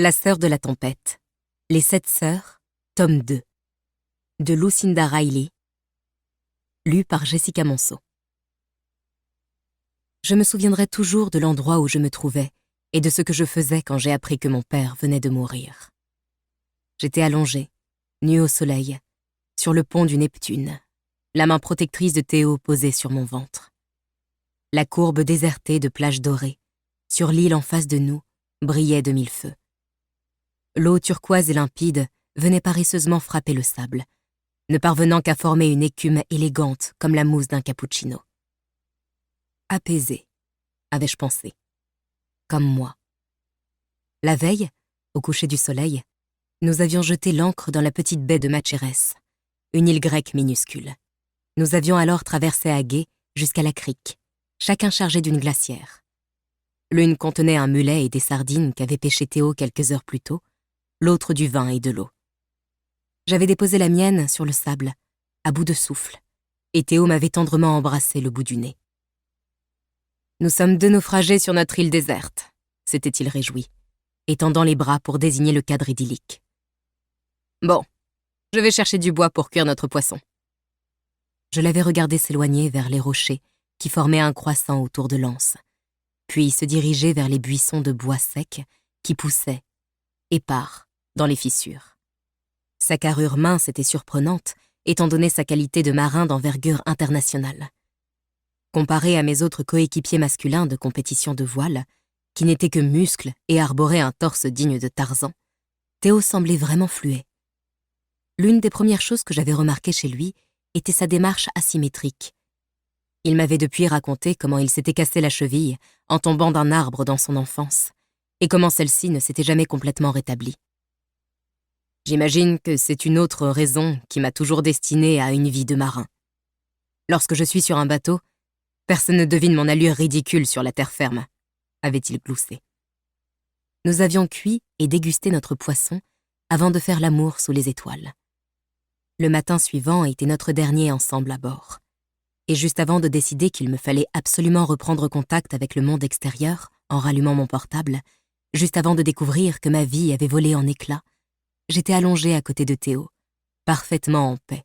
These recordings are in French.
La sœur de la tempête. Les 7 sœurs, tome 2. De Lucinda Riley. Lu par Jessica Monceau. Je me souviendrai toujours de l'endroit où je me trouvais et de ce que je faisais quand j'ai appris que mon père venait de mourir. J'étais allongée, nue au soleil, sur le pont du Neptune, la main protectrice de Théo posée sur mon ventre. La courbe désertée de plages dorées, sur l'île en face de nous, brillait de mille feux. L'eau turquoise et limpide venait paresseusement frapper le sable, ne parvenant qu'à former une écume élégante comme la mousse d'un cappuccino. Apaisée, avais-je pensé. Comme moi. La veille, au coucher du soleil, nous avions jeté l'ancre dans la petite baie de Matcherès, une île grecque minuscule. Nous avions alors traversé à gué jusqu'à la crique, chacun chargé d'une glacière. L'une contenait un mulet et des sardines qu'avait pêché Théo quelques heures plus tôt, l'autre du vin et de l'eau. J'avais déposé la mienne sur le sable, à bout de souffle, et Théo m'avait tendrement embrassé le bout du nez. « Nous sommes 2 naufragés sur notre île déserte », s'était-il réjoui, étendant les bras pour désigner le cadre idyllique. « Bon, je vais chercher du bois pour cuire notre poisson. » Je l'avais regardé s'éloigner vers les rochers qui formaient un croissant autour de l'anse, puis se diriger vers les buissons de bois secs qui poussaient, épars, dans les fissures. Sa carrure mince était surprenante, étant donné sa qualité de marin d'envergure internationale. Comparé à mes autres coéquipiers masculins de compétition de voile, qui n'étaient que muscles et arboraient un torse digne de Tarzan, Théo semblait vraiment fluet. L'une des premières choses que j'avais remarquées chez lui était sa démarche asymétrique. Il m'avait depuis raconté comment il s'était cassé la cheville en tombant d'un arbre dans son enfance, et comment celle-ci ne s'était jamais complètement rétablie. J'imagine que c'est une autre raison qui m'a toujours destiné à une vie de marin. Lorsque je suis sur un bateau, personne ne devine mon allure ridicule sur la terre ferme, avait-il gloussé. Nous avions cuit et dégusté notre poisson avant de faire l'amour sous les étoiles. Le matin suivant était notre dernier ensemble à bord. Et juste avant de décider qu'il me fallait absolument reprendre contact avec le monde extérieur en rallumant mon portable, juste avant de découvrir que ma vie avait volé en éclats, j'étais allongée à côté de Théo, parfaitement en paix.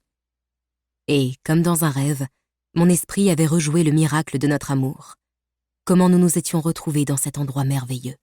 Et, comme dans un rêve, mon esprit avait rejoué le miracle de notre amour. Comment nous nous étions retrouvés dans cet endroit merveilleux.